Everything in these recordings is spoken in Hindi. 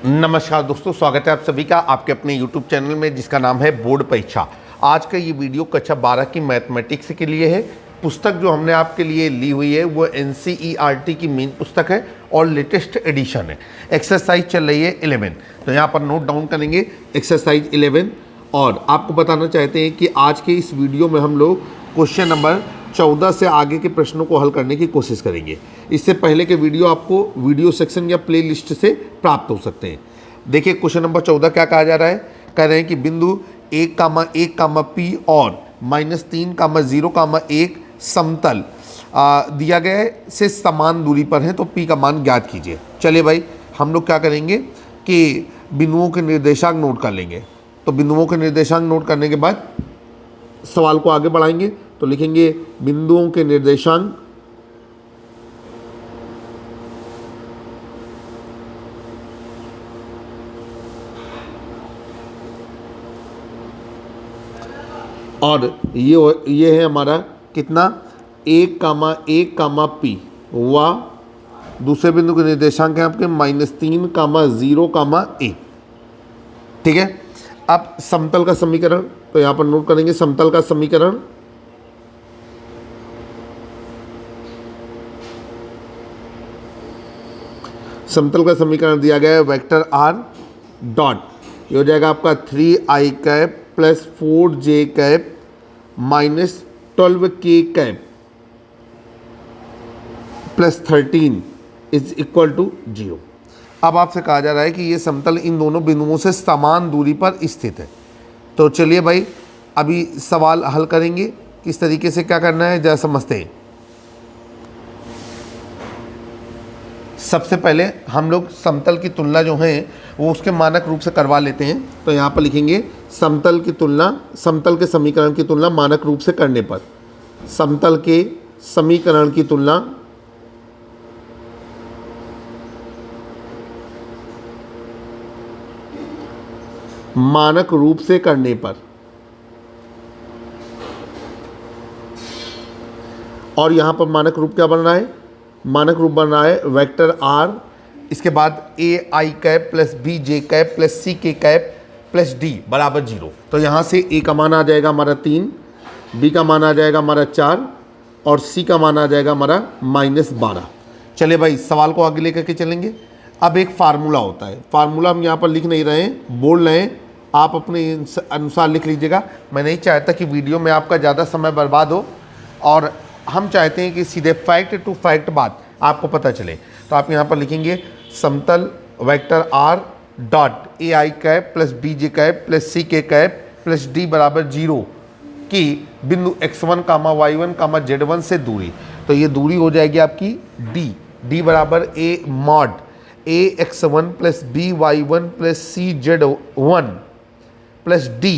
नमस्कार दोस्तों, स्वागत है आप सभी का आपके अपने YouTube चैनल में जिसका नाम है बोर्ड परीक्षा। आज का ये वीडियो कक्षा 12 की मैथमेटिक्स के लिए है। पुस्तक जो हमने आपके लिए ली हुई है वो NCERT की मेन पुस्तक है और लेटेस्ट एडिशन है। एक्सरसाइज चल रही है 11, तो यहाँ पर नोट डाउन करेंगे एक्सरसाइज 11। और आपको बताना चाहते हैं कि आज के इस वीडियो में हम लोग क्वेश्चन नंबर 14 से आगे के प्रश्नों को हल करने की कोशिश करेंगे। इससे पहले के वीडियो आपको वीडियो सेक्शन या प्ले लिस्ट से प्राप्त हो सकते हैं। देखिए क्वेश्चन नंबर 14 क्या कहा जा रहा है। कह रहे हैं कि बिंदु 1, P और -3, 0, 1 समतल दिया गया है से समान दूरी पर है, तो P का मान ज्ञात कीजिए। चलिए भाई, हम लोग क्या करेंगे कि बिंदुओं के निर्देशांक नोट कर लेंगे। तो बिंदुओं के निर्देशांक नोट करने के बाद सवाल को आगे बढ़ाएंगे। तो लिखेंगे बिंदुओं के निर्देशांक और ये है हमारा कितना 1, P हुआ। दूसरे बिंदु के निर्देशांक है आपके -3, 0, 1। ठीक है। अब समतल का समीकरण, तो यहां पर नोट करेंगे समतल का समीकरण। समतल का समीकरण दिया गया है वेक्टर r डॉट, ये हो जाएगा आपका 3i cap plus 4j cap minus 12k plus 13 is equal to 0। अब आपसे कहा जा रहा है कि ये समतल इन दोनों बिंदुओं से समान दूरी पर स्थित है। तो चलिए भाई, अभी सवाल हल करेंगे। किस तरीके से क्या करना है जरा समझते हैं। सबसे पहले हम लोग समतल की तुलना जो है वो उसके मानक रूप से करवा लेते हैं। तो यहाँ पर लिखेंगे समतल की तुलना, समतल के समीकरण की तुलना मानक रूप से करने पर, समतल के समीकरण की तुलना मानक रूप से करने पर, और यहाँ पर मानक रूप क्या बन रहा है, मानक रूप बन रहा है वेक्टर r, इसके बाद ai cap plus bj cap plus ck cap plus d बराबर 0। तो यहाँ से a का मान आ जाएगा हमारा 3, b का मान आ जाएगा हमारा 4 और c का मान आ जाएगा हमारा -12। चलिए भाई, सवाल को आगे लेकर के चलेंगे। अब एक फार्मूला होता है, फार्मूला हम यहाँ पर लिख नहीं रहे हैं, बोल रहे हैं, आप अपने अनुसार लिख लीजिएगा। मैं नहीं चाहता कि वीडियो में आपका ज़्यादा समय बर्बाद हो, और हम चाहते हैं कि सीधे फैक्ट टू फैक्ट बात आपको पता चले। तो आप यहाँ पर लिखेंगे समतल vector r dot ai cap plus bj cap plus ck cap plus d बराबर 0 की बिंदु x1, y1, z1 से दूरी। तो ये दूरी हो जाएगी आपकी d बराबर a mod ax1 plus by1 plus cz1 plus d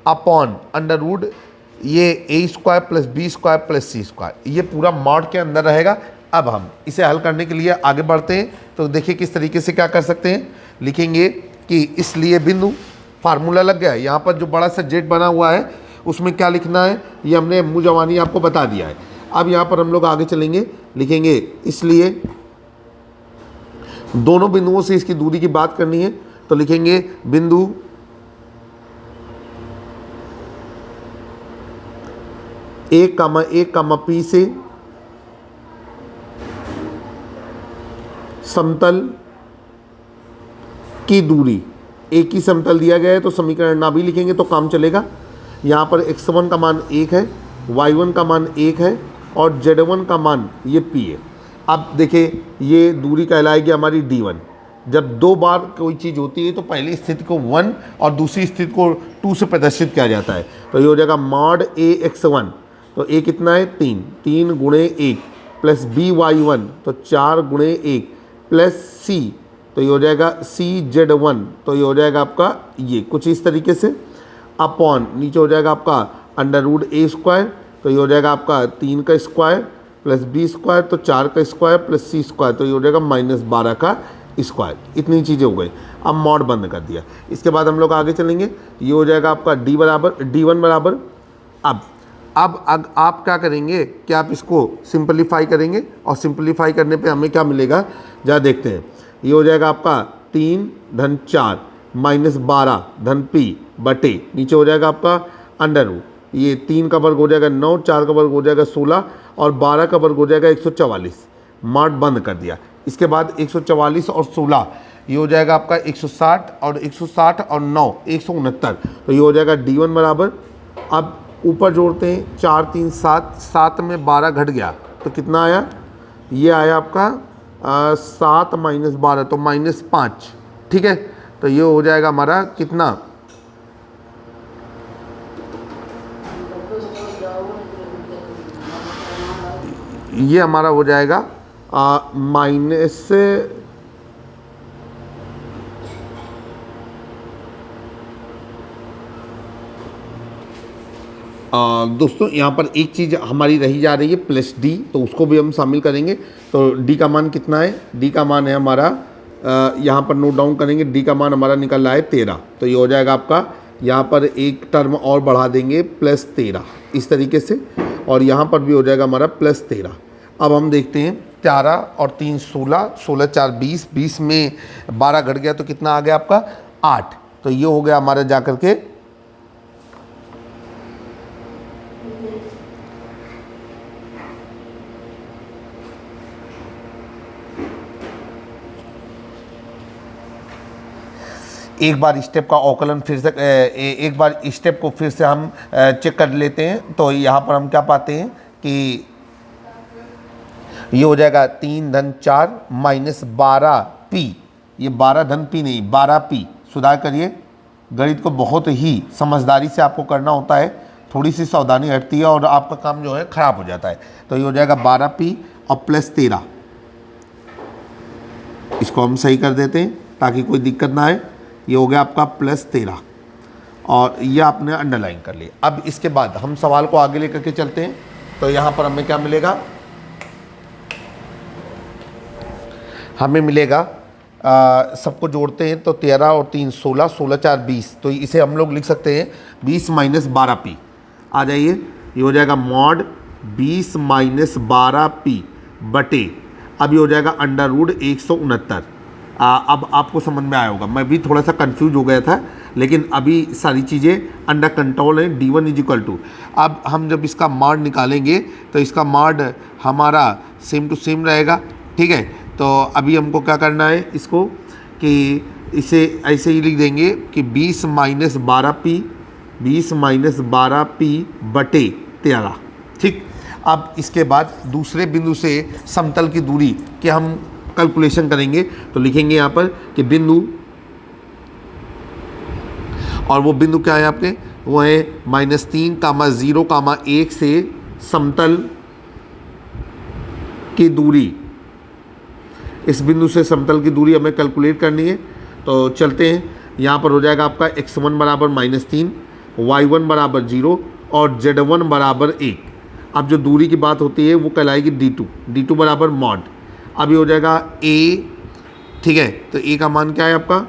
upon under root ये a² plus b² plus c², ये पूरा मॉड के अंदर रहेगा। अब हम इसे हल करने के लिए आगे बढ़ते हैं। तो देखिए किस तरीके से क्या कर सकते हैं। लिखेंगे कि इसलिए बिंदु, फार्मूला लग गया है। यहाँ पर जो बड़ा सा जेड बना हुआ है उसमें क्या लिखना है ये हमने मुँह जवानी आपको बता दिया है। अब यहाँ पर हम लोग आगे चलेंगे, लिखेंगे इसलिए दोनों बिंदुओं से इसकी दूरी की बात करनी है। तो लिखेंगे बिंदु एक कामा P से समतल की दूरी, एक ही समतल दिया गया है तो समीकरण ना भी लिखेंगे तो काम चलेगा। यहाँ पर x1 का मान 1 है, y1 का मान 1 है और z1 का मान ये P है। अब देखिए ये दूरी कहलाएगी हमारी d1। जब दो बार कोई चीज़ होती है तो पहली स्थिति को 1 और दूसरी स्थिति को 2 से प्रदर्शित किया जाता है। तो ये हो जाएगा मॉड ax1, तो a कितना है 3 गुणे 1 प्लस by1 तो 4 गुणे 1 प्लस c, तो ये हो जाएगा cz1, तो ये हो जाएगा आपका ये कुछ इस तरीके से, अपॉन नीचे हो जाएगा आपका अंडर रूट a², तो ये हो जाएगा आपका 3 का स्क्वायर प्लस b² तो 4 का स्क्वायर प्लस c², तो ये हो जाएगा -12 का स्क्वायर। इतनी चीज़ें हो गई। अब मॉड बंद कर दिया। इसके बाद हम लोग आगे चलेंगे। ये हो जाएगा आपका d1 बराबर, अब आप क्या करेंगे कि आप इसको सिंपलीफाई करेंगे और सिंपलीफाई करने पे हमें क्या मिलेगा जरा देखते हैं। ये हो जाएगा आपका 3 धन 4 माइनस 12 धन p बटे नीचे हो जाएगा आपका अंडर रूट, ये 3 का वर्ग हो जाएगा 9, 4 का वर्ग हो जाएगा 16 और 12 का वर्ग हो जाएगा 144। मार्ट बंद कर दिया। इसके बाद 144 और 16 ये हो जाएगा आपका 160 और 160 और 9 169। तो ये हो जाएगा D1 बराबर, अब ऊपर जोड़ते हैं 4 3 7, 7 में 12 घट गया तो कितना आया, ये आया आपका 7 माइनस 12 तो -5। ठीक है, तो ये हो जाएगा हमारा कितना, ये हमारा हो जाएगा माइनस दोस्तों यहाँ पर एक चीज़ हमारी रही जा रही है प्लस डी, तो उसको भी हम शामिल करेंगे। तो डी का मान कितना है, डी का मान है हमारा यहाँ पर नोट डाउन करेंगे, डी का मान हमारा निकल रहा है 13। तो ये हो जाएगा आपका, यहाँ पर एक टर्म और बढ़ा देंगे +13 इस तरीके से, और यहाँ पर भी हो जाएगा हमारा +13। अब हम देखते हैं 13 और 3 16, 16 4 20, 20 में 12 घट गया तो कितना आ गया आपका 8। तो ये हो गया हमारा जा करके एक बार स्टेप का अवकलन फिर से एक बार स्टेप को फिर से हम चेक कर लेते हैं। तो यहाँ पर हम क्या पाते हैं कि ये हो जाएगा 3 धन 4 माइनस 12p, ये 12 धन p नहीं 12p। सुधार करिए, गणित को बहुत ही समझदारी से आपको करना होता है, थोड़ी सी सावधानी हटती है और आपका काम जो है ख़राब हो जाता है। तो ये हो जाएगा 12p और +13, इसको हम सही कर देते हैं ताकि कोई दिक्कत ना आए। ये हो गया आपका +13 और ये आपने अंडरलाइन कर लिया। अब इसके बाद हम सवाल को आगे लेकर के चलते हैं। तो यहाँ पर हमें क्या मिलेगा, हमें मिलेगा सबको जोड़ते हैं तो 13 और 3 16, 16 4 20। तो इसे हम लोग लिख सकते हैं 20 माइनस 12p। आ जाइए, ये हो जाएगा मॉड 20 माइनस 12p बटे, अब ये हो जाएगा अंडर रूट 169। अब आपको समझ में आया होगा, मैं भी थोड़ा सा कंफ्यूज हो गया था, लेकिन अभी सारी चीज़ें अंडर कंट्रोल है। D1 इज इक्वल टू, अब हम जब इसका माड निकालेंगे तो इसका माड हमारा सेम टू सेम रहेगा। ठीक है, तो अभी हमको क्या करना है इसको, कि इसे ऐसे ही लिख देंगे कि 20 माइनस 12p, 20 माइनस 12p बटे 13। ठीक, अब इसके बाद दूसरे बिंदु से समतल की दूरी के हम कैलकुलेशन करेंगे। तो लिखेंगे यहाँ पर कि बिंदु, और वो बिंदु क्या है आपके, वो है -3,0,1 से समतल की दूरी। इस बिंदु से समतल की दूरी हमें कैलकुलेट करनी है। तो चलते हैं, यहाँ पर हो जाएगा आपका x1 बराबर -3, y1 बराबर 0 और z1 बराबर 1। अब जो दूरी की बात होती है वो कहलाएगी d2, d2 बराबर मॉड। अब ये हो जाएगा a। ठीक है, तो a का मान क्या है आपका,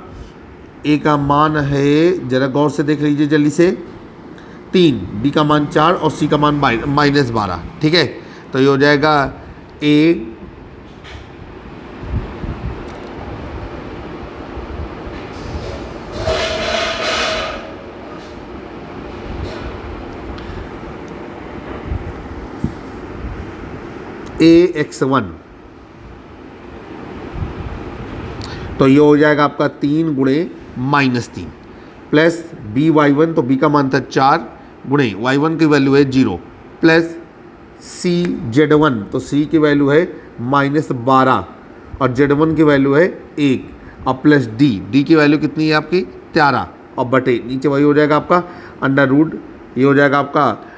a का मान है, जरा गौर से देख लीजिए जल्दी से, 3, b का मान 4 और c का मान -12। ठीक है, तो ये हो जाएगा a x1, तो ये हो जाएगा आपका 3 गुणे -3 प्लस by1, तो b का मान था 4 गुणे y1 की वैल्यू है 0 प्लस cz1, तो c की वैल्यू है -12 और z1 की वैल्यू है 1 और प्लस d की वैल्यू कितनी है आपकी 13 और बटे नीचे वही हो जाएगा आपका अंडर रूट, ये हो जाएगा आपका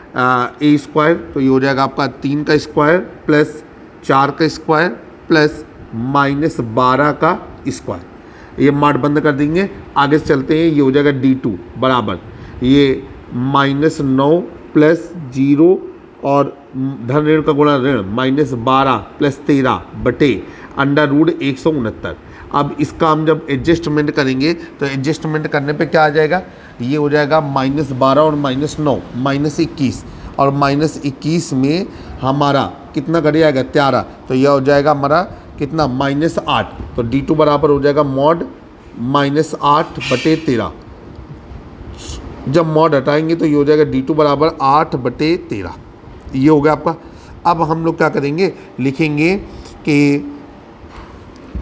a स्क्वायर, तो ये हो जाएगा आपका 3 का स्क्वायर प्लस 4 का स्क्वायर प्लस -12 का स्क्वायर। ये मार्ट बंद कर देंगे, आगे से चलते हैं। ये हो जाएगा d2 बराबर, ये -9 प्लस 0 और धन ऋण का गुणा ऋण -12 प्लस 13 बटे अंडर रूट 169। अब इसका हम जब एडजस्टमेंट करेंगे तो एडजस्टमेंट करने पे क्या आ जाएगा, ये हो जाएगा -12 और -9 -21 और -21 में हमारा कितना घट जाएगा 13। तो यह हो जाएगा हमारा कितना -8। तो d2 बराबर हो जाएगा मॉड -8/13। जब मॉड हटाएंगे तो ये हो जाएगा d2 बराबर 8/13। ये हो गया आपका। अब हम लोग क्या करेंगे, लिखेंगे कि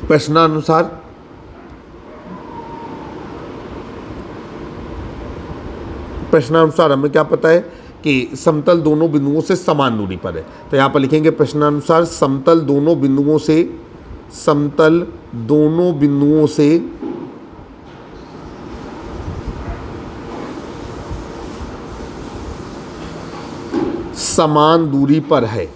प्रश्नानुसार हमें क्या पता है कि समतल दोनों बिंदुओं से समान दूरी पर है। तो यहाँ पर लिखेंगे प्रश्नानुसार समतल दोनों बिंदुओं से समान दूरी पर है।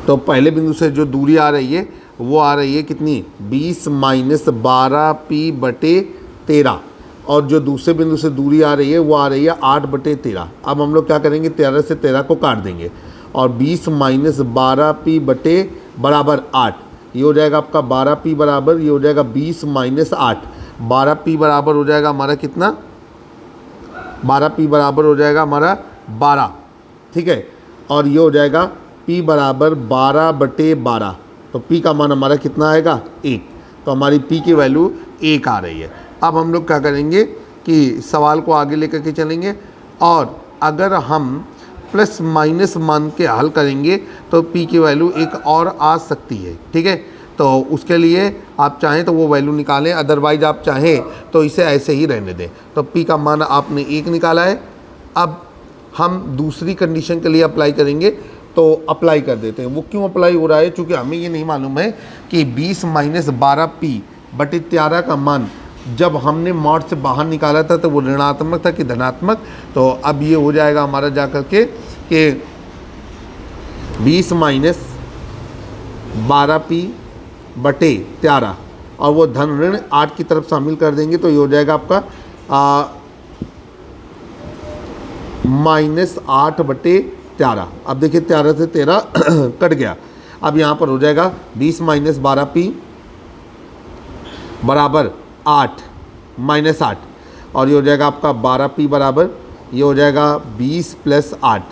तो पहले बिंदु से जो दूरी आ रही है वो आ रही है कितनी, 20 - 12p/13, और जो दूसरे बिंदु से दूरी आ रही है वो आ रही है 8/13। अब हम लोग क्या करेंगे, 13 से 13 को काट देंगे और 20 - 12p बराबर 8, ये हो जाएगा आपका 12p बराबर, ये हो जाएगा 20 - 8, 12p बराबर हो जाएगा हमारा कितना, 12p बराबर हो जाएगा हमारा 12, ठीक है। और ये हो जाएगा p बराबर 12/12, तो p का मान हमारा कितना आएगा, 1। तो हमारी p की वैल्यू 1 आ रही है। अब हम लोग क्या करेंगे कि सवाल को आगे लेकर के चलेंगे, और अगर हम प्लस माइनस मान के हल करेंगे तो p की वैल्यू 1 और आ सकती है, ठीक है। तो उसके लिए आप चाहें तो वो वैल्यू निकालें, अदरवाइज आप चाहें तो इसे ऐसे ही रहने दें। तो p का मान आपने 1 निकाला है। अब हम दूसरी कंडीशन के लिए अप्लाई करेंगे, तो अप्लाई कर देते हैं। वो क्यों अप्लाई हो रहा है, चूँकि हमें ये नहीं मालूम है कि 20 - 12p/13 का मान जब हमने मॉड से बाहर निकाला था तो वो ऋणात्मक था कि धनात्मक। तो अब ये हो जाएगा हमारा जा कर के कि 20 - 12p/13 और वो धन ऋण 8 की तरफ शामिल कर देंगे, तो ये हो जाएगा आपका -8/13। अब देखिए 13 से 13 कट गया। अब यहाँ पर हो जाएगा 20 - 12p बराबर 8 -8, और ये हो जाएगा आपका 12p बराबर, ये हो जाएगा 20 + 8,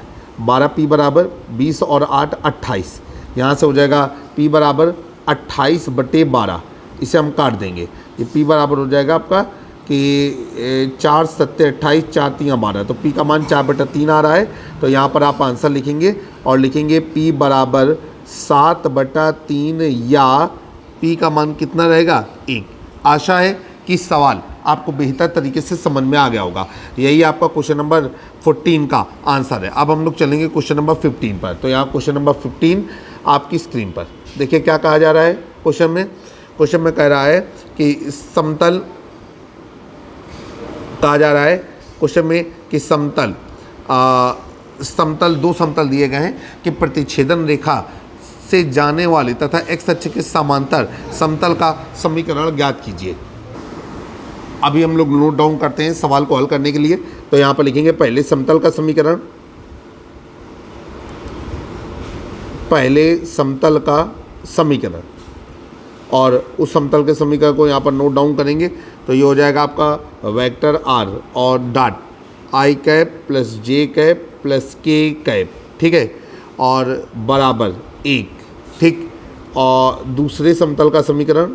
12p बराबर 20 और 8 28। यहाँ से हो जाएगा p बराबर 28/12, इसे हम काट देंगे। ये p बराबर हो जाएगा आपका कि 4 × 7 = 28, 4 × 3 = 12, तो p का मान 4/3 आ रहा है। तो यहाँ पर आप आंसर लिखेंगे और लिखेंगे p बराबर 7/3, या p का मान कितना रहेगा, 1। आशा है कि सवाल आपको बेहतर तरीके से समझ में आ गया होगा। यही आपका क्वेश्चन नंबर 14 का आंसर है। अब हम लोग चलेंगे क्वेश्चन नंबर 15 पर। तो यहाँ क्वेश्चन नंबर 15 आपकी स्क्रीन पर देखिए क्या कहा जा रहा है क्वेश्चन में। क्वेश्चन में कह रहा है कि समतल, कहा जा रहा है क्वेश्चन में कि समतल दो समतल दिए गए हैं कि प्रतिच्छेदन रेखा से जाने वाले तथा x अक्ष के समांतर समतल का समीकरण ज्ञात कीजिए। अभी हम लोग नोट डाउन करते हैं सवाल को हल करने के लिए। तो यहाँ पर लिखेंगे पहले समतल का समीकरण, और उस समतल के समीकरण को यहाँ पर नोट डाउन करेंगे। तो ये हो जाएगा आपका वेक्टर r और dot i cap plus j cap plus k cap, ठीक है, और बराबर 1, ठीक। और दूसरे समतल का समीकरण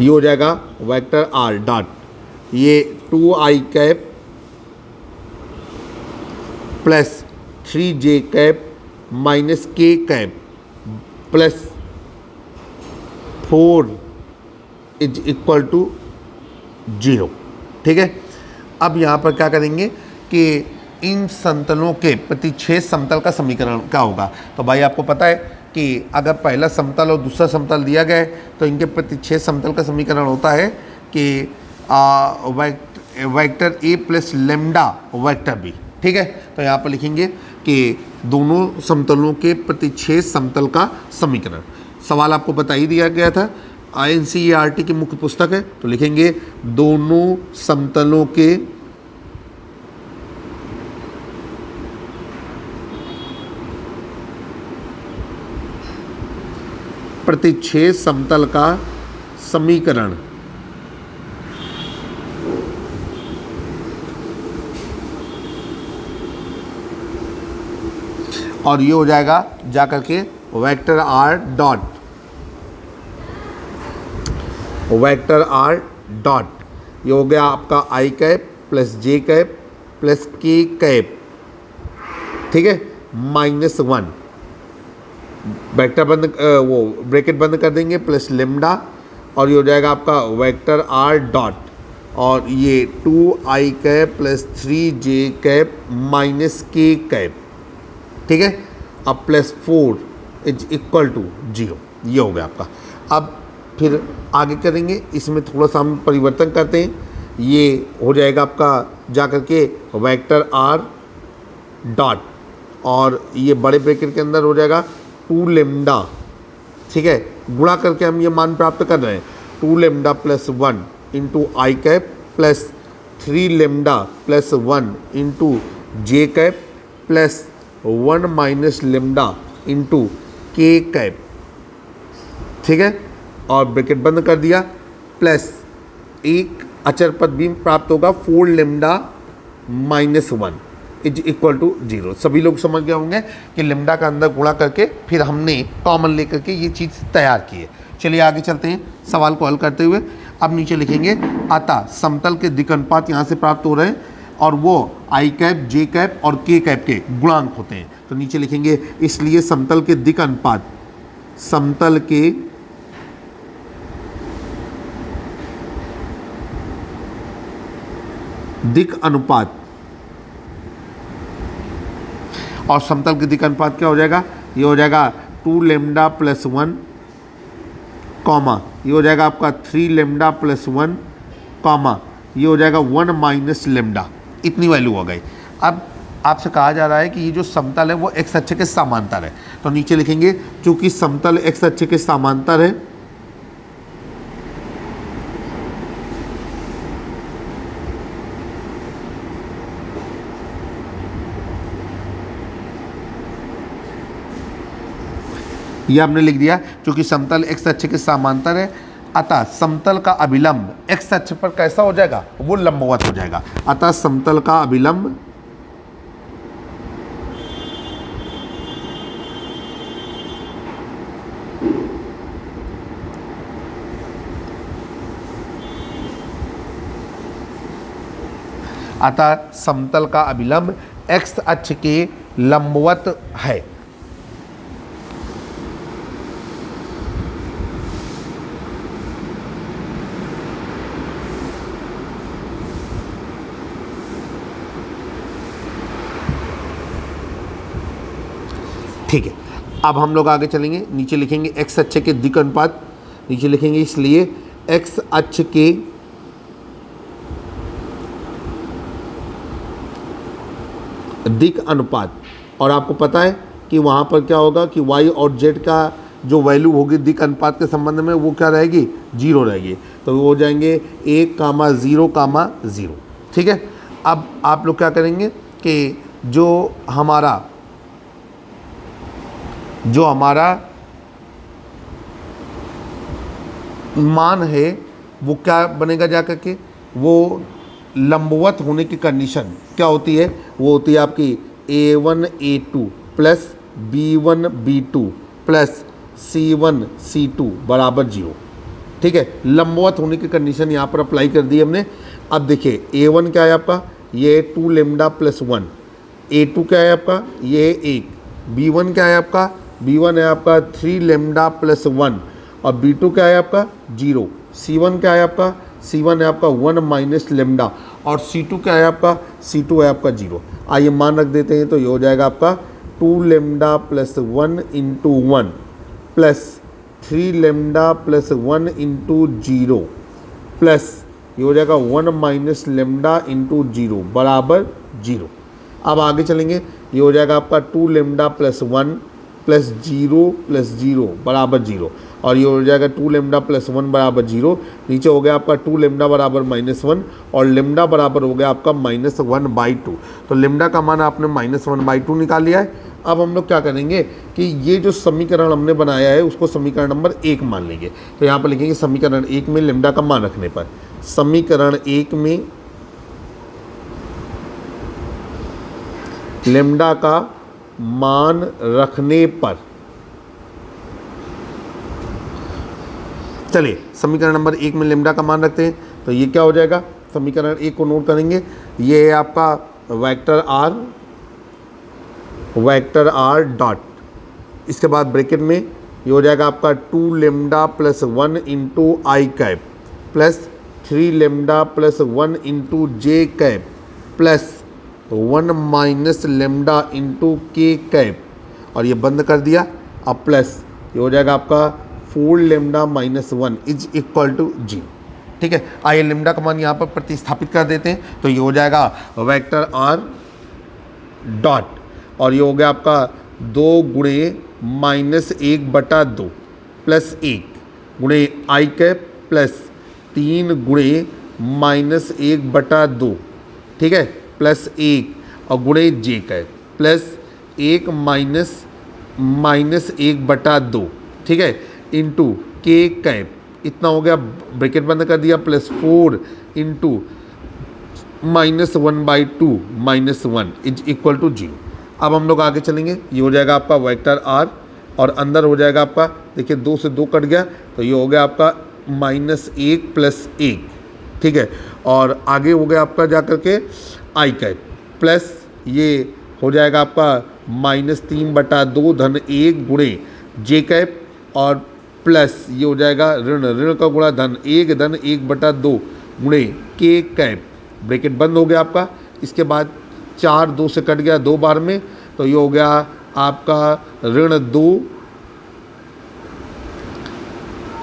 ये हो जाएगा वेक्टर r डॉट ये 2i cap plus 3j cap minus k cap plus 4 = 0, ठीक है। अब यहाँ पर क्या करेंगे कि इन समतलों के प्रतिच्छेद समतल का समीकरण क्या होगा। तो भाई आपको पता है कि अगर पहला समतल और दूसरा समतल दिया गया है तो इनके प्रतिच्छेद समतल का समीकरण होता है कि vector a plus lambda vector b, ठीक है। तो यहाँ पर लिखेंगे कि दोनों समतलों के प्रतिच्छेद समतल का समीकरण। सवाल आपको बता ही दिया गया था, INCERT की मुख्य पुस्तक है। तो लिखेंगे दोनों समतलों के प्रतिच्छेद समतल का समीकरण, और ये हो जाएगा जा करके vector R dot, vector R dot, ये हो गया आपका आई कैप प्लस जे कैप प्लस के कैप, ठीक है, -1, वेक्टर बंद वो ब्रैकेट बंद कर देंगे, प्लस लेमडा, और ये हो जाएगा आपका वेक्टर आर डॉट, और ये 2i cap plus 3j cap minus के कैप, ठीक है, अब प्लस 4 इज इक्वल टू 0, ये हो गया आपका। अब फिर आगे करेंगे, इसमें थोड़ा सा हम परिवर्तन करते हैं, ये हो जाएगा आपका जा करके वेक्टर आर डॉट, और ये बड़े ब्रैकेट के अंदर हो जाएगा 2 लेमडा, ठीक है, गुणा करके हम ये मान प्राप्त कर रहे हैं 2 lambda plus 1 into i cap plus 3 lambda plus 1 into j cap plus 1 minus lambda into k cap, ठीक है, और ब्रैकेट बंद कर दिया, प्लस एक अचर पद भी प्राप्त होगा 4 lambda minus 1 is equal to 0। सभी लोग समझ गए होंगे कि लेमडा का अंदर गुणा करके फिर हमने कॉमन लेकर के ये चीज़ तैयार की है। चलिए आगे चलते हैं सवाल को हल करते हुए। अब नीचे लिखेंगे अतः समतल के दिक् अनुपात यहाँ से प्राप्त हो रहे हैं और वो आई कैप जे कैप और के कैप के गुणांक होते हैं। तो नीचे लिखेंगे इसलिए समतल के दिक् अनुपात, समतल के दिक् अनुपात, और समतल के दिक् अनुपात क्या हो जाएगा, ये हो जाएगा 2 लेमडा प्लस 1 कॉमा, ये हो जाएगा आपका 3 लेमडा प्लस 1 कॉमा, ये हो जाएगा 1 माइनस लेमडा, इतनी वैल्यू हो गई। अब आपसे कहा जा रहा है कि ये जो समतल है वो एक्स अक्ष के समांतर है, तो नीचे लिखेंगे चूंकि समतल एक्स अक्ष के समांतर है ये हमने लिख दिया, क्योंकि समतल एक्स अक्ष के समांतर है अतः समतल का अभिलंब एक्स अक्ष पर कैसा हो जाएगा, वो लंबवत हो जाएगा। अतः समतल का अभिलंब अतः समतल का अभिलंब एक्स अक्ष के लंबवत है। ठीक है, अब हम लोग आगे चलेंगे, नीचे लिखेंगे एक्स अक्ष के दिक् अनुपात, नीचे लिखेंगे इसलिए एक्स अक्ष के दिक् अनुपात, और आपको पता है कि वहाँ पर क्या होगा कि y और z का जो वैल्यू होगी दिक् अनुपात के संबंध में वो क्या रहेगी, 0 रहेगी, तो वो हो जाएंगे 1,0,0, ठीक है। अब आप लोग क्या करेंगे कि जो हमारा मान है वो क्या बनेगा जा करके, वो लंबवत होने की कंडीशन क्या होती है, वो होती है आपकी A1 A2 plus B1 B2 plus C1 C2 बराबर 0, ठीक है। लंबवत होने की कंडीशन यहाँ पर अप्लाई कर दी हमने। अब देखिए A1 क्या है आपका, ये 2 लेमडा प्लस 1, A2 क्या है आपका, ये 1, B1 क्या है आपका, B1 है आपका 3 लेमडा प्लस 1, और B2 क्या है आपका 0, C1 क्या है आपका, C1 है आपका 1 माइनस लेमडा, और C2 क्या है आपका, C2 है आपका 0। आइए मान रख देते हैं, तो ये हो जाएगा आपका 2 lambda plus 1 into 1 plus 3 lambda plus 1 into 0 plus ये हो जाएगा 1 माइनस लेमडा इंटू 0 बराबर 0। अब आगे चलेंगे, ये हो जाएगा आपका 2 लेमडा प्लस 1 प्लस 0 बराबर 0, और ये हो जाएगा 2 लेमडा प्लस 1 बराबर 0। नीचे हो गया आपका 2 लेमडा बराबर -1, और लेमडा बराबर हो गया आपका -1/2। तो लेमडा का मान आपने -1/2 निकाल लिया है। अब हम लोग क्या करेंगे कि ये जो समीकरण हमने बनाया है उसको समीकरण नंबर 1 मान लेंगे। तो यहाँ पर लिखेंगे समीकरण 1 में लेमडा का मान रखने पर, समीकरण 1 में लेमडा का मान रखने पर, चलिए समीकरण नंबर 1 में लेमडा का मान रखते हैं। तो ये क्या हो जाएगा, समीकरण 1 को नोट करेंगे, ये है आपका वेक्टर आर डॉट, इसके बाद ब्रैकेट में ये हो जाएगा आपका 2 lambda plus 1 into i cap plus 3 lambda plus 1 into j cap plus 1 minus lambda into k cap, और ये बंद कर दिया। अब प्लस ये हो जाएगा आपका 4 lambda minus 1 is equal to जी। ठीक है, आइए लेमडा का मान यहाँ पर प्रतिस्थापित कर देते हैं। तो ये हो जाएगा वेक्टर आर डॉट, और ये हो गया आपका 2 गुणे -1/2 प्लस 1 गुणे आई कैप प्लस 3 गुणे -1/2, ठीक है, प्लस 1 और गुणे जे कैप प्लस 1 माइनस 1/2, ठीक है, इंटू के कैप, इतना हो गया, ब्रैकेट बंद कर दिया, plus 4 into -1/2 -1 is equal to 0। अब हम लोग आगे चलेंगे, ये हो जाएगा आपका वेक्टर आर, और अंदर हो जाएगा आपका, देखिए 2 से 2 कट गया, तो ये हो गया आपका -1 प्लस 1, ठीक है, और आगे हो गया आपका जा करके आई कैप प्लस ये हो जाएगा आपका -3/2 धन 1 गुणे जे कैप, और प्लस ये हो जाएगा ऋण का गुणा धन 1/2 गुणे के कैप, ब्रैकेट बंद हो गया आपका। इसके बाद 4 2 से कट गया 2 बार में, तो ये हो गया आपका -2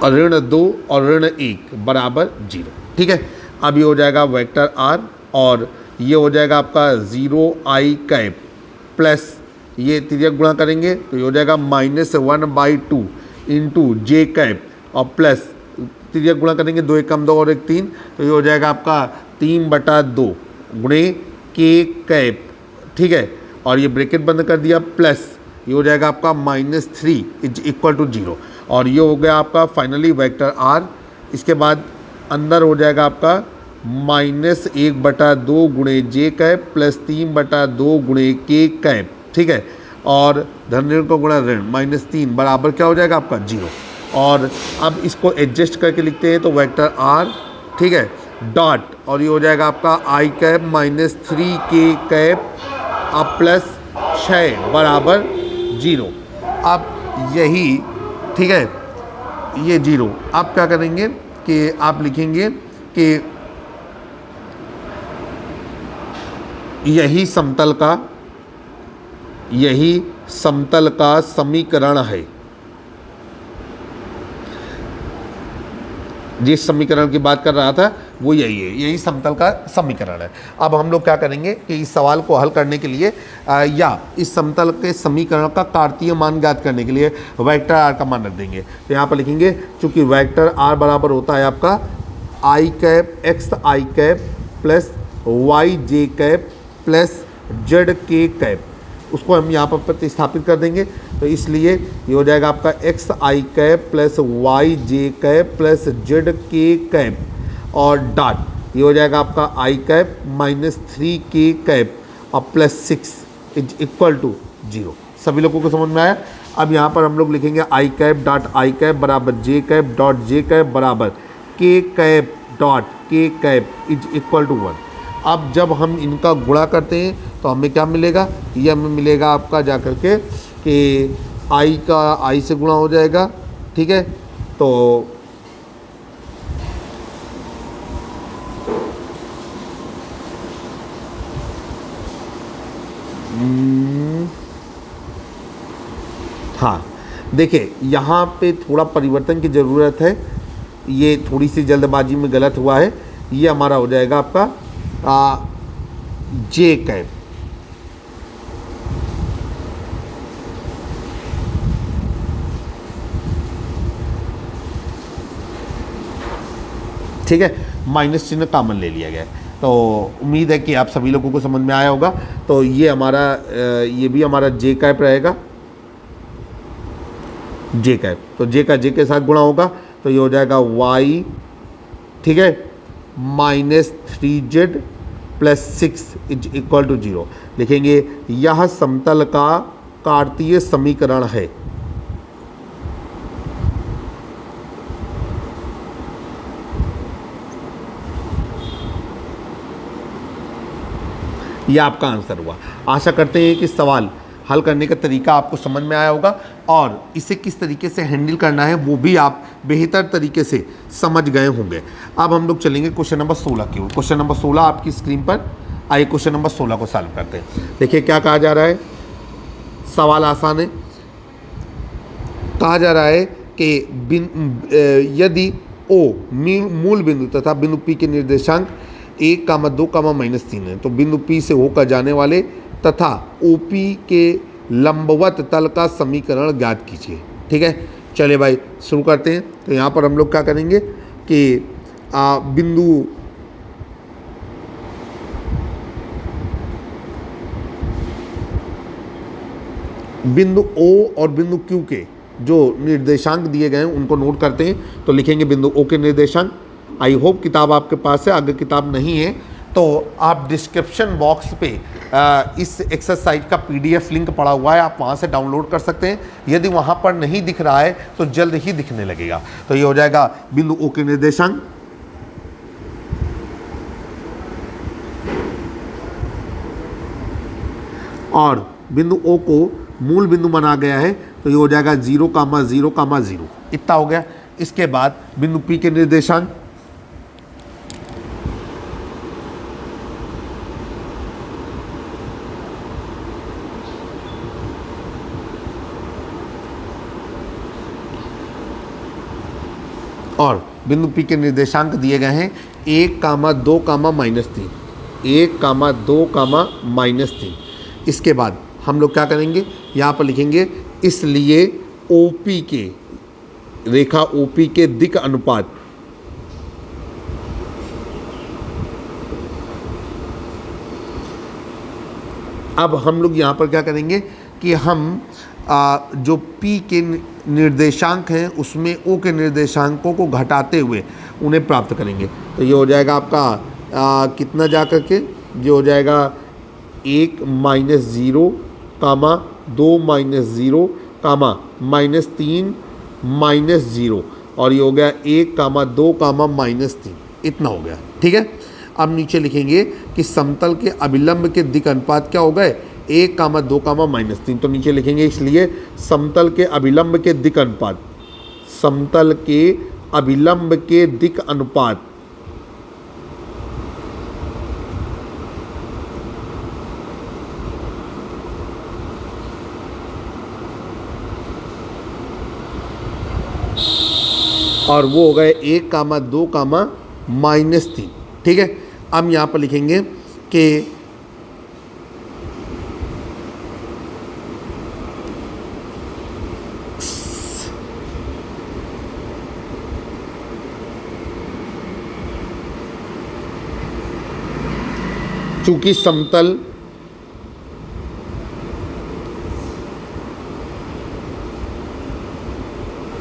और -1 बराबर 0। ठीक है, अब ये हो जाएगा वेक्टर आर, और ये हो जाएगा आपका 0 आई कैप प्लस ये तिर्यक गुणा करेंगे तो ये हो जाएगा -1/2 इंटू जे कैप, और प्लस तिर्यक गुणा करेंगे 2 1 कम 2 और 1 3, तो ये हो जाएगा आपका 3/2 गुणे के कैप, ठीक है, और ये ब्रैकेट बंद कर दिया, प्लस ये हो जाएगा आपका -3 इज इक्वल टू 0, और ये हो गया आपका फाइनली वेक्टर आर। इसके बाद अंदर हो जाएगा आपका -1/2 गुणे जे कैप प्लस 3/2 गुणे के कैप, ठीक है, और धन ऋण को गुणा ऋण -3 बराबर क्या हो जाएगा आपका 0। और अब इसको एडजस्ट करके लिखते हैं तो वेक्टर आर, ठीक है, डॉट, और ये हो जाएगा आपका आई कैप -3 के कैप अब प्लस 6 बराबर 0। अब यही, ठीक है, ये 0, आप क्या करेंगे कि आप लिखेंगे कि यही समतल का समीकरण है। जिस समीकरण की बात कर रहा था वो यही है, यही समतल का समीकरण है। अब हम लोग क्या करेंगे कि इस सवाल को हल करने के लिए या इस समतल के समीकरण का कार्तीय मान ज्ञात करने के लिए वेक्टर आर का मान रख देंगे। तो यहाँ पर लिखेंगे, चूंकि वेक्टर आर बराबर होता है आपका आई कैप एक्स आई कैप प्लस वाई जे कैप प्लस जेड के कैप, उसको हम यहाँ पर प्रतिस्थापित कर देंगे। तो इसलिए ये हो जाएगा आपका एक्स आई कैप प्लस वाई जे कैप प्लस जेड के कैप, और डॉट ये हो जाएगा आपका आई कैप -3 के कैप और प्लस 6 इज इक्वल टू 0। सभी लोगों को समझ में आया। अब यहाँ पर हम लोग लिखेंगे आई कैप डॉट आई कैप बराबर जे कैप डॉट जे कैप बराबर के कैप डॉट के कैप इज इक्वल टू 1। अब जब हम इनका गुणा करते हैं तो हमें क्या मिलेगा, ये हमें मिलेगा आपका जा करके कि आई का आई से गुणा हो जाएगा, ठीक है, तो हाँ देखिए यहाँ पे थोड़ा परिवर्तन की ज़रूरत है, ये थोड़ी सी जल्दबाजी में गलत हुआ है। ये हमारा हो जाएगा आपका जे कैप, ठीक है, माइनस चिन्ह कॉमन ले लिया गया है। तो उम्मीद है कि आप सभी लोगों को समझ में आया होगा। तो ये हमारा ये भी हमारा जे कैप रहेगा, जे कैप, तो जे का जे के साथ गुणा होगा तो ये हो जाएगा y, ठीक है, -3z plus 6 is equal to 0। लिखेंगे यह समतल का कार्तीय समीकरण है। यह आपका आंसर हुआ। आशा करते हैं कि सवाल हल करने का तरीका आपको समझ में आया होगा और इसे किस तरीके से हैंडल करना है वो भी आप बेहतर तरीके से समझ गए होंगे। अब हम लोग चलेंगे क्वेश्चन नंबर 16 की ओर। क्वेश्चन नंबर 16 आपकी स्क्रीन पर। आइए क्वेश्चन नंबर 16 को सॉल्व करते हैं। देखिए क्या कहा जा रहा है, सवाल आसान है। कहा जा रहा है कि यदि ओ मूल बिंदु तथा बिंदु पी के निर्देशांक 1, 2, -3 है तो बिंदु पी से होकर जाने वाले तथा ओपी के लंबवत तल का समीकरण ज्ञात कीजिए। ठीक है, चलिए भाई शुरू करते हैं। तो यहाँ पर हम लोग क्या करेंगे कि बिंदु O और बिंदु Q के जो निर्देशांक दिए गए हैं उनको नोट करते हैं। तो लिखेंगे बिंदु O के निर्देशांक। आई होप किताब आपके पास है, अगर किताब नहीं है तो आप डिस्क्रिप्शन बॉक्स पे इस एक्सरसाइज का PDF लिंक पड़ा हुआ है, आप वहाँ से डाउनलोड कर सकते हैं। यदि वहाँ पर नहीं दिख रहा है तो जल्द ही दिखने लगेगा। तो ये हो जाएगा बिंदु O के निर्देशांक, और बिंदु O को मूल बिंदु बना गया है तो ये हो जाएगा 0, 0, 0 इतना हो गया। इसके बाद बिंदु P के निर्देशांक, और बिंदु P के निर्देशांक दिए गए हैं 1, 2, -3, 1, 2, -3। इसके बाद हम लोग क्या करेंगे, यहाँ पर लिखेंगे इसलिए OP के रेखा OP के दिक् अनुपात अब हम लोग यहाँ पर क्या करेंगे कि हम जो P के निर्देशांक हैं उसमें O के निर्देशांकों को घटाते हुए उन्हें प्राप्त करेंगे। तो ये हो जाएगा आपका कितना जा करके, ये हो जाएगा 1, -0, 2, -0, -3, -0, और ये हो गया 1, 2, -3 इतना हो गया। ठीक है, अब नीचे लिखेंगे कि समतल के अभिलंब के दिक् अनुपात क्या हो गए, 1, 2, -3। तो नीचे लिखेंगे इसलिए समतल के अभिलंब के दिक् अनुपात, समतल के अभिलंब के दिक् अनुपात और वो हो गए 1, 2, -3। ठीक है, अब यहाँ पर लिखेंगे कि चूंकि समतल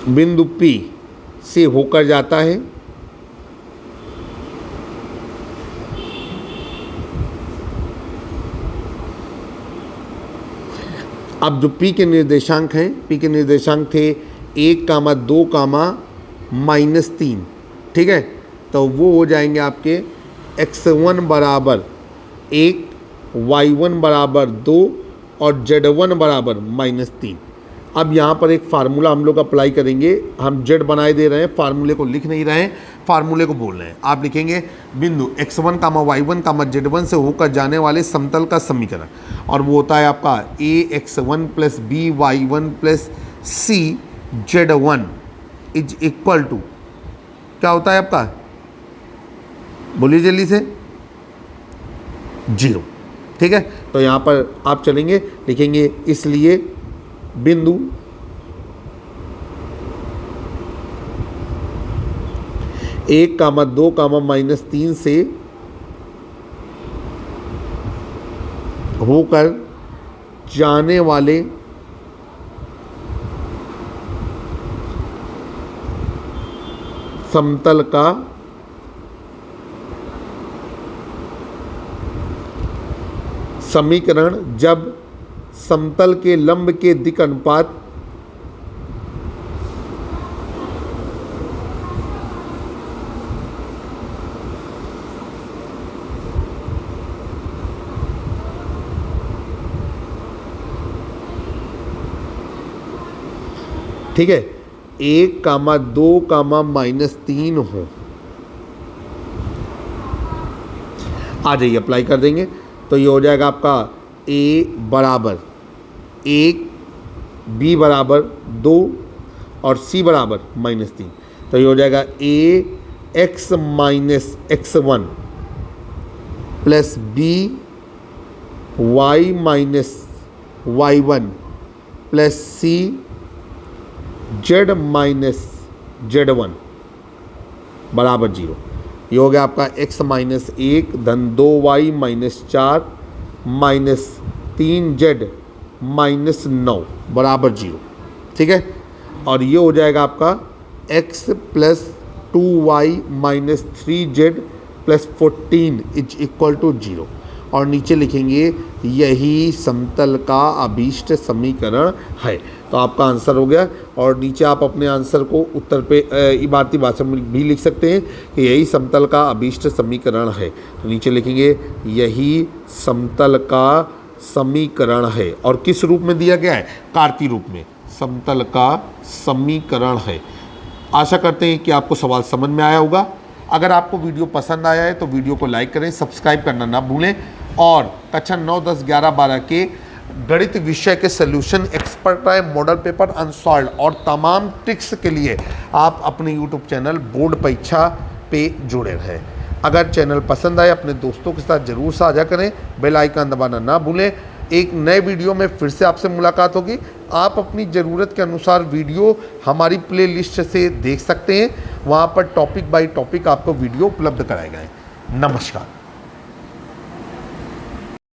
बिंदु P से होकर जाता है अब जो P के निर्देशांक हैं, P के निर्देशांक थे 1, 2, -3। ठीक है, तो वो हो जाएंगे आपके x1 बराबर 1, y1 बराबर 2 और z1 बराबर -3। अब यहाँ पर एक फार्मूला हम लोग अप्लाई करेंगे। हम z बनाए दे रहे हैं, फार्मूले को लिख नहीं रहे हैं, फार्मूले को बोल रहे हैं। आप लिखेंगे बिंदु x1, y1, z1 से होकर जाने वाले समतल का समीकरण, और वो होता है आपका ax1 + by1 + cz1 is equal to क्या होता है आपका, बोलिए जल्दी से, 0। ठीक है, तो यहाँ पर आप चलेंगे, लिखेंगे इसलिए बिंदु एक, 2, -3 से होकर जाने वाले समतल का समीकरण जब समतल के लंब के दिक् अनुपात ठीक है, 1, 2, -3 हो। आ जाइए, अप्लाई कर देंगे तो ये हो जाएगा आपका a बराबर 1, b बराबर 2 और c बराबर -3। तो ये हो जाएगा ax minus x1 plus b y minus y1 plus c z minus z1 बराबर 0। ये हो गया आपका x माइनस 1 धन 2y minus 4 minus 3z minus 9 बराबर 0। ठीक है, और ये हो जाएगा आपका x plus 2y minus 3z plus 14 is equal to 0। और नीचे लिखेंगे यही समतल का अभीष्ट समीकरण है। तो आपका आंसर हो गया। और नीचे आप अपने आंसर को उत्तर पे इबारती भाषा में भी लिख सकते हैं कि यही समतल का अभीष्ट समीकरण है। तो नीचे लिखेंगे यही समतल का समीकरण है। और किस रूप में दिया गया है? कार्तीय रूप में समतल का समीकरण है। आशा करते हैं कि आपको सवाल समझ में आया होगा। अगर आपको वीडियो पसंद आया है तो वीडियो को लाइक करें, सब्सक्राइब करना ना भूलें। और कक्षा 9, 10, 11, 12 के गणित विषय के सॉल्यूशन, एक्सपर्ट राय, मॉडल पेपर, अनसॉल्व और तमाम ट्रिक्स के लिए आप अपने यूट्यूब चैनल बोर्ड परीक्षा पे जुड़े रहें। अगर चैनल पसंद आए अपने दोस्तों के साथ ज़रूर साझा करें, बेल आइकन दबाना ना भूलें। एक नए वीडियो में फिर से आपसे मुलाकात होगी। आप अपनी ज़रूरत के अनुसार वीडियो हमारी प्लेलिस्ट से देख सकते हैं। वहाँ पर टॉपिक बाय टॉपिक आपको वीडियो उपलब्ध कराए गए। नमस्कार।